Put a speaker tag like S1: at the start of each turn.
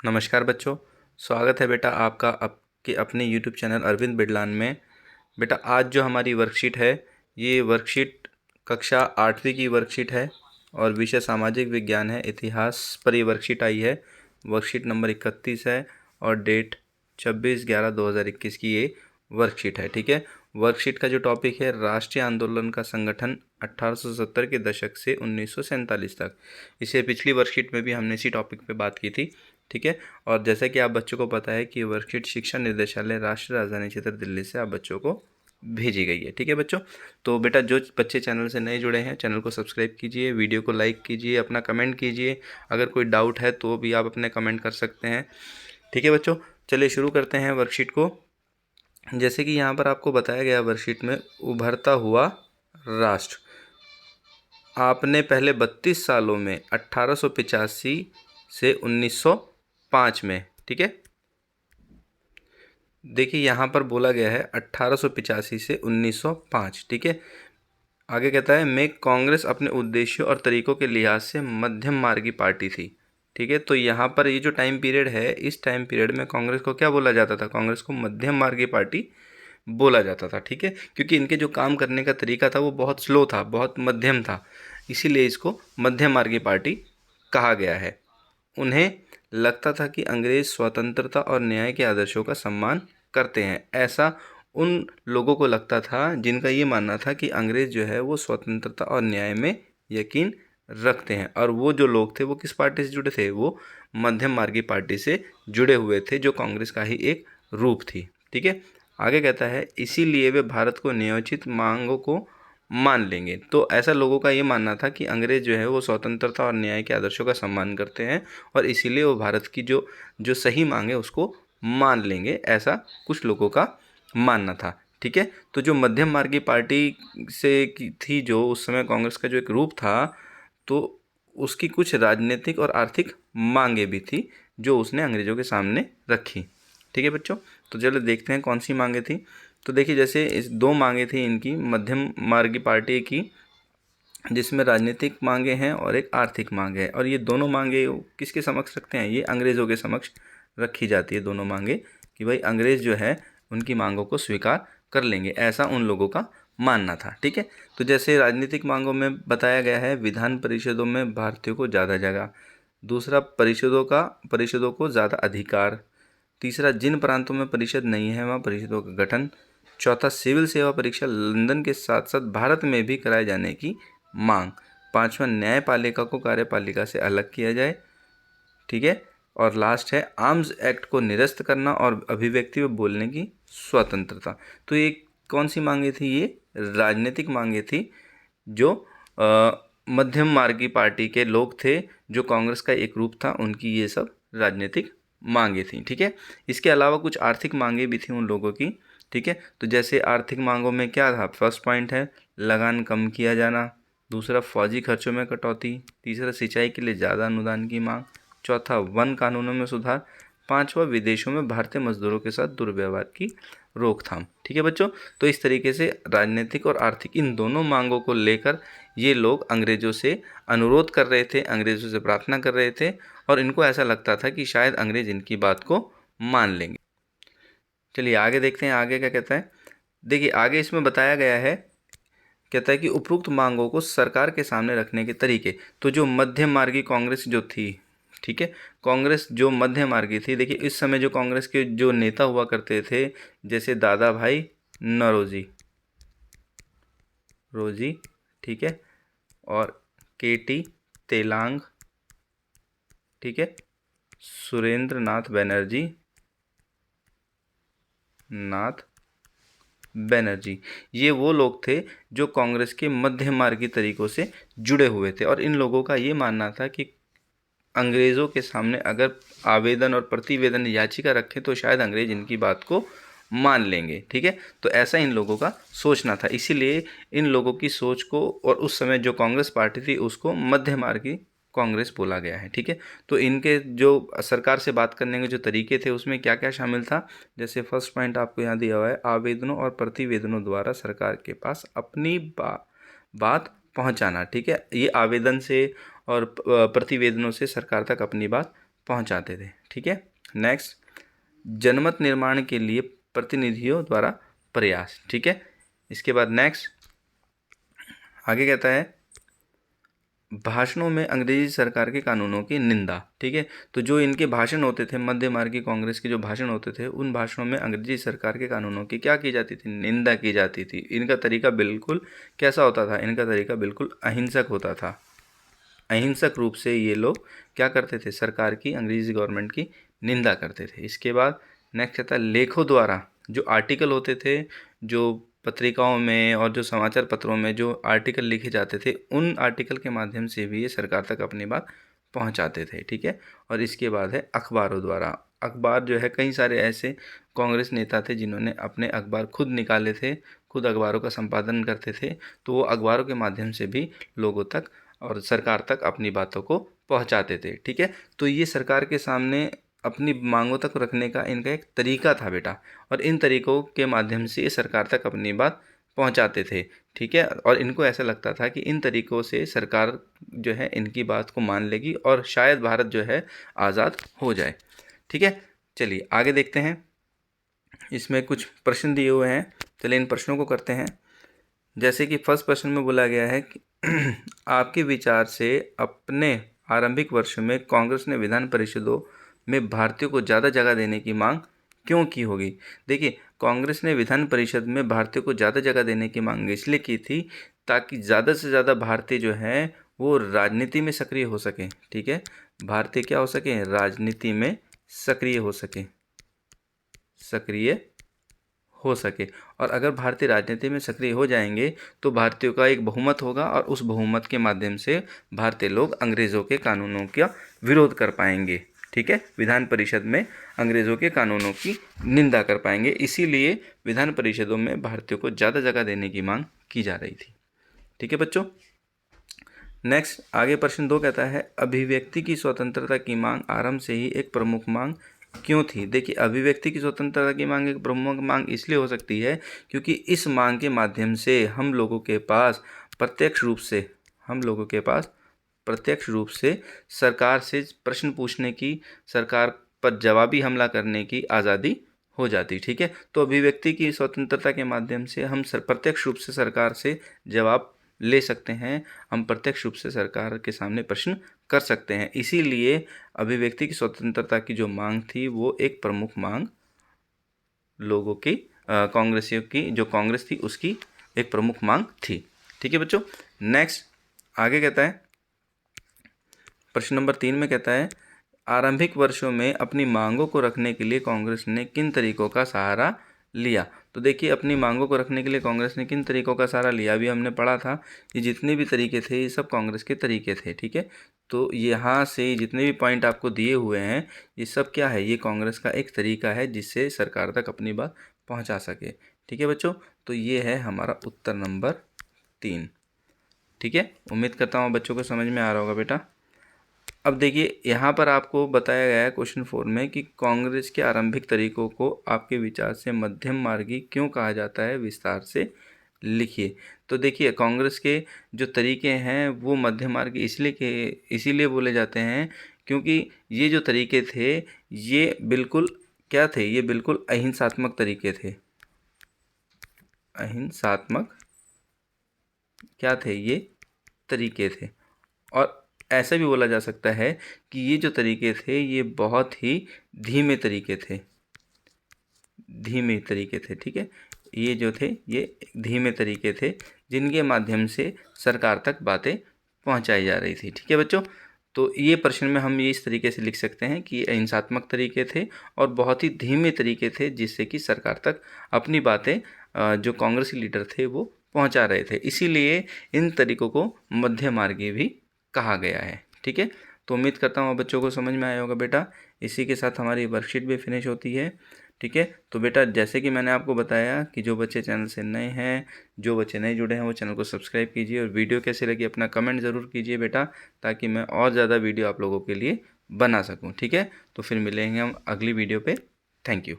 S1: नमस्कार बच्चों। स्वागत है बेटा आपका आपके अपने YouTube चैनल अरविंद बिडलान में। बेटा आज जो हमारी वर्कशीट है, ये वर्कशीट कक्षा 8वीं की वर्कशीट है और विषय सामाजिक विज्ञान है। इतिहास पर ये वर्कशीट आई है। वर्कशीट नंबर 31 है और डेट 26/11/2021 की ये वर्कशीट है। ठीक है, वर्कशीट का जो टॉपिक है, राष्ट्रीय आंदोलन का संगठन 1870 के दशक से 1947 तक। इसे पिछली वर्कशीट में भी हमने इसी टॉपिक पे बात की थी। ठीक है, और जैसा कि आप बच्चों को पता है कि वर्कशीट शिक्षा निर्देशालय राष्ट्रीय राजधानी क्षेत्र दिल्ली से आप बच्चों को भेजी गई है। ठीक है बच्चों, तो बेटा जो बच्चे चैनल से नए जुड़े हैं, चैनल को सब्सक्राइब कीजिए, वीडियो को लाइक कीजिए, अपना कमेंट कीजिए। अगर कोई डाउट है तो भी आप अपने कमेंट कर सकते हैं। ठीक है बच्चों, चलिए शुरू करते हैं वर्कशीट को। जैसे कि यहाँ पर आपको बताया गया वर्कशीट में, उभरता हुआ राष्ट्र। आपने पहले 32 सालों में 1885 से 1905 में, ठीक है, देखिए यहाँ पर बोला गया है 1885 से 1905। ठीक है, आगे कहता है में कांग्रेस अपने उद्देश्यों और तरीकों के लिहाज से मध्यम मार्गी पार्टी थी। ठीक है, तो यहाँ पर ये जो टाइम पीरियड है, इस टाइम पीरियड में कांग्रेस को क्या बोला जाता था? कांग्रेस को मध्यम मार्गी पार्टी बोला जाता था। ठीक है, क्योंकि इनके जो काम करने का तरीका था वो बहुत स्लो था, बहुत मध्यम था, इसीलिए इसको मध्यम मार्गी पार्टी कहा गया है। उन्हें लगता था कि अंग्रेज स्वतंत्रता और न्याय के आदर्शों का सम्मान करते हैं। ऐसा उन लोगों को लगता था जिनका ये मानना था कि अंग्रेज जो है वो स्वतंत्रता और न्याय में यकीन रखते हैं। और वो जो लोग थे वो किस पार्टी से जुड़े थे? वो मध्यम मार्गी पार्टी से जुड़े हुए थे, जो कांग्रेस का ही एक रूप थी। ठीक है, आगे कहता है इसीलिए वे भारत को न्यायोचित मांगों को मान लेंगे। तो ऐसा लोगों का ये मानना था कि अंग्रेज जो है वो स्वतंत्रता और न्याय के आदर्शों का सम्मान करते हैं और इसीलिए वो भारत की जो जो सही मांग है उसको मान लेंगे, ऐसा कुछ लोगों का मानना था। ठीक है, तो जो मध्यम मार्गी पार्टी से थी, जो उस समय कांग्रेस का जो एक रूप था, तो उसकी कुछ राजनीतिक और आर्थिक मांगे भी थी जो उसने अंग्रेजों के सामने रखी। ठीक है बच्चों, तो चलो देखते हैं कौन सी मांगे थी। तो देखिए, जैसे इस दो मांगे थी इनकी मध्यम मार्गी पार्टी की, जिसमें राजनीतिक मांगे हैं और एक आर्थिक मांग है। और ये दोनों मांगे किसके समक्ष रखते हैं? ये अंग्रेज़ों के समक्ष रखी जाती है दोनों मांगे, कि भाई अंग्रेज़ जो है उनकी मांगों को स्वीकार कर लेंगे, ऐसा उन लोगों का मानना था। ठीक है, तो जैसे राजनीतिक मांगों में बताया गया है, विधान परिषदों में भारतीयों को ज़्यादा जगह। दूसरा, परिषदों को ज़्यादा अधिकार। तीसरा, जिन प्रांतों में परिषद नहीं है वहाँ परिषदों का गठन। चौथा, सिविल सेवा परीक्षा लंदन के साथ साथ भारत में भी कराए जाने की मांग। पांचवा, न्यायपालिका को कार्यपालिका से अलग किया जाए। ठीक है, और लास्ट है आर्म्स एक्ट को निरस्त करना और अभिव्यक्ति व बोलने की स्वतंत्रता। तो ये कौन सी मांगे थी? ये राजनीतिक मांगे थी, जो मध्यम मार्गी पार्टी के लोग थे, जो कांग्रेस का एक रूप था, उनकी ये सब राजनीतिक मांगे थी। ठीक है, इसके अलावा कुछ आर्थिक मांगे भी थी उन लोगों की। ठीक है, तो जैसे आर्थिक मांगों में क्या था? फर्स्ट पॉइंट है लगान कम किया जाना। दूसरा, फौजी खर्चों में कटौती। तीसरा, सिंचाई के लिए ज़्यादा अनुदान की मांग। चौथा, वन कानूनों में सुधार। पांचवा, विदेशों में भारतीय मजदूरों के साथ दुर्व्यवहार की रोकथाम। ठीक है बच्चों, तो इस तरीके से राजनीतिक और आर्थिक इन दोनों मांगों को लेकर ये लोग अंग्रेज़ों से अनुरोध कर रहे थे, अंग्रेज़ों से प्रार्थना कर रहे थे, और इनको ऐसा लगता था कि शायद अंग्रेज़ इनकी बात को मान लेंगे। चलिए आगे देखते हैं, आगे क्या कहता है। देखिए आगे इसमें बताया गया है, कहता है कि उपरोक्त मांगों को सरकार के सामने रखने के तरीके। तो जो मध्य मार्गी कांग्रेस जो थी, ठीक है, कांग्रेस जो मध्य मार्गी थी, देखिए इस समय जो कांग्रेस के जो नेता हुआ करते थे, जैसे दादा भाई नौरोजी, ठीक है, और केटी तेलांग, ठीक है, सुरेंद्र नाथ बनर्जी, ये वो लोग थे जो कांग्रेस के मध्य मार्गी तरीकों से जुड़े हुए थे। और इन लोगों का ये मानना था कि अंग्रेज़ों के सामने अगर आवेदन और प्रतिवेदन याचिका रखें तो शायद अंग्रेज इनकी बात को मान लेंगे। ठीक है, तो ऐसा इन लोगों का सोचना था, इसीलिए इन लोगों की सोच को और उस समय जो कांग्रेस पार्टी थी उसको मध्य मार्गी कांग्रेस बोला गया है। ठीक है, तो इनके जो सरकार से बात करने के जो तरीके थे उसमें क्या क्या शामिल था? जैसे फर्स्ट पॉइंट आपको यहाँ दिया हुआ है, आवेदनों और प्रतिवेदनों द्वारा सरकार के पास अपनी बात पहुँचाना। ठीक है, ये आवेदन से और प्रतिवेदनों से सरकार तक अपनी बात पहुंचाते थे। ठीक है, नेक्स्ट, जनमत निर्माण के लिए प्रतिनिधियों द्वारा प्रयास। ठीक है, इसके बाद नेक्स्ट आगे कहता है भाषणों में अंग्रेजी सरकार के कानूनों की निंदा। ठीक है, तो जो इनके भाषण होते थे, मध्य मार्गी कांग्रेस के जो भाषण होते थे, उन भाषणों में अंग्रेजी सरकार के कानूनों की क्या की जाती थी? निंदा की जाती थी। इनका तरीका बिल्कुल कैसा होता था? इनका तरीका बिल्कुल अहिंसक होता था। अहिंसक रूप से ये लोग क्या करते थे? सरकार की, अंग्रेजी गवर्नमेंट की निंदा करते थे। इसके बाद नेक्स्ट आता है लेखों द्वारा जो आर्टिकल होते थे, जो पत्रिकाओं में और जो समाचार पत्रों में जो आर्टिकल लिखे जाते थे, उन आर्टिकल के माध्यम से भी ये सरकार तक अपनी बात पहुंचाते थे। ठीक है, और इसके बाद है अखबारों द्वारा। अखबार जो है, कई सारे ऐसे कांग्रेस नेता थे जिन्होंने अपने अखबार खुद निकाले थे, खुद अखबारों का संपादन करते थे, तो वो अखबारों के माध्यम से भी लोगों तक और सरकार तक अपनी बातों को पहुंचाते थे। ठीक है, तो ये सरकार के सामने अपनी मांगों तक रखने का इनका एक तरीका था बेटा, और इन तरीकों के माध्यम से ये सरकार तक अपनी बात पहुंचाते थे। ठीक है, और इनको ऐसा लगता था कि इन तरीकों से सरकार जो है इनकी बात को मान लेगी और शायद भारत जो है आज़ाद हो जाए। ठीक है, चलिए आगे देखते हैं। इसमें कुछ प्रश्न दिए हुए हैं, चलिए इन प्रश्नों को करते हैं। जैसे कि फर्स्ट प्रश्न में बोला गया है कि आपके विचार से अपने आरंभिक वर्ष में कांग्रेस ने विधान परिषदों में भारतीयों को ज़्यादा जगह देने की मांग क्यों की होगी? देखिए, कांग्रेस ने विधान परिषद में भारतीयों को ज़्यादा जगह देने की मांग इसलिए की थी ताकि ज़्यादा से ज़्यादा भारतीय जो हैं वो राजनीति में सक्रिय हो सकें। ठीक है, भारतीय क्या हो सकें? राजनीति में सक्रिय हो सके, सक्रिय हो सके। और अगर भारतीय राजनीति में सक्रिय हो जाएंगे तो भारतीयों का एक बहुमत होगा और उस बहुमत के माध्यम से भारतीय लोग अंग्रेज़ों के कानूनों का विरोध कर पाएंगे। ठीक है, विधान परिषद में अंग्रेज़ों के कानूनों की निंदा कर पाएंगे। इसीलिए विधान परिषदों में भारतीयों को ज़्यादा जगह देने की मांग की जा रही थी। ठीक है बच्चों, नेक्स्ट आगे प्रश्न 2 कहता है अभिव्यक्ति की स्वतंत्रता की मांग आरंभ से ही एक प्रमुख मांग क्यों थी? देखिए, अभिव्यक्ति की स्वतंत्रता की मांग एक प्रमुख मांग इसलिए हो सकती है क्योंकि इस मांग के माध्यम से हम लोगों के पास प्रत्यक्ष रूप से सरकार से प्रश्न पूछने की, सरकार पर जवाबी हमला करने की आज़ादी हो जाती। ठीक है, तो अभिव्यक्ति की स्वतंत्रता के माध्यम से हम प्रत्यक्ष रूप से सरकार से जवाब ले सकते हैं, हम प्रत्यक्ष रूप से सरकार के सामने प्रश्न कर सकते हैं। इसीलिए अभिव्यक्ति की स्वतंत्रता की जो मांग थी वो एक प्रमुख मांग लोगों की, कांग्रेसियों की, जो कांग्रेस थी उसकी एक प्रमुख मांग थी। ठीक है बच्चों, नेक्स्ट आगे कहता है प्रश्न नंबर 3 में कहता है आरंभिक वर्षों में अपनी मांगों को रखने के लिए कांग्रेस ने किन तरीकों का सहारा लिया? तो देखिए, अपनी मांगों को रखने के लिए कांग्रेस ने किन तरीकों का सहारा लिया अभी हमने पढ़ा था। ये जितने भी तरीके थे ये सब कांग्रेस के तरीके थे। ठीक है, तो यहाँ से जितने भी पॉइंट आपको दिए हुए हैं ये सब क्या है? ये कांग्रेस का एक तरीका है जिससे सरकार तक अपनी बात पहुँचा सके। ठीक है बच्चों, तो ये है हमारा उत्तर नंबर 3। ठीक है, उम्मीद करता हूँ बच्चों को समझ में आ रहा होगा बेटा। अब देखिए, यहाँ पर आपको बताया गया है क्वेश्चन 4 में कि कांग्रेस के आरंभिक तरीकों को आपके विचार से मध्यम मार्गी क्यों कहा जाता है, विस्तार से लिखिए। तो देखिए, कांग्रेस के जो तरीके हैं वो मध्यम मार्गी इसीलिए बोले जाते हैं क्योंकि ये जो तरीके थे ये बिल्कुल क्या थे? ये बिल्कुल अहिंसात्मक तरीके थे। अहिंसात्मक क्या थे? ये तरीके थे। और ऐसा भी बोला जा सकता है कि ये जो तरीके थे ये बहुत ही धीमे तरीके थे, ठीक है, ये जो थे ये धीमे तरीके थे जिनके माध्यम से सरकार तक बातें पहुंचाई जा रही थी। ठीक है बच्चों, तो ये प्रश्न में हम ये इस तरीके से लिख सकते हैं कि अहिंसात्मक तरीके थे और बहुत ही धीमे तरीके थे जिससे कि सरकार तक अपनी बातें जो कांग्रेसी लीडर थे वो पहुंचा रहे थे। इसीलिए इन तरीकों को मध्य मार्गी भी कहा गया है। ठीक है, तो उम्मीद करता हूँ बच्चों को समझ में आया होगा बेटा। इसी के साथ हमारी वर्कशीट भी फिनिश होती है। ठीक है, तो बेटा जैसे कि मैंने आपको बताया कि जो बच्चे चैनल से नए हैं, जो बच्चे नए जुड़े हैं वो चैनल को सब्सक्राइब कीजिए और वीडियो कैसे लगी अपना कमेंट ज़रूर कीजिए बेटा, ताकि मैं और ज़्यादा वीडियो आप लोगों के लिए बना सकूँ। ठीक है, तो फिर मिलेंगे हम अगली वीडियो पे। Thank you.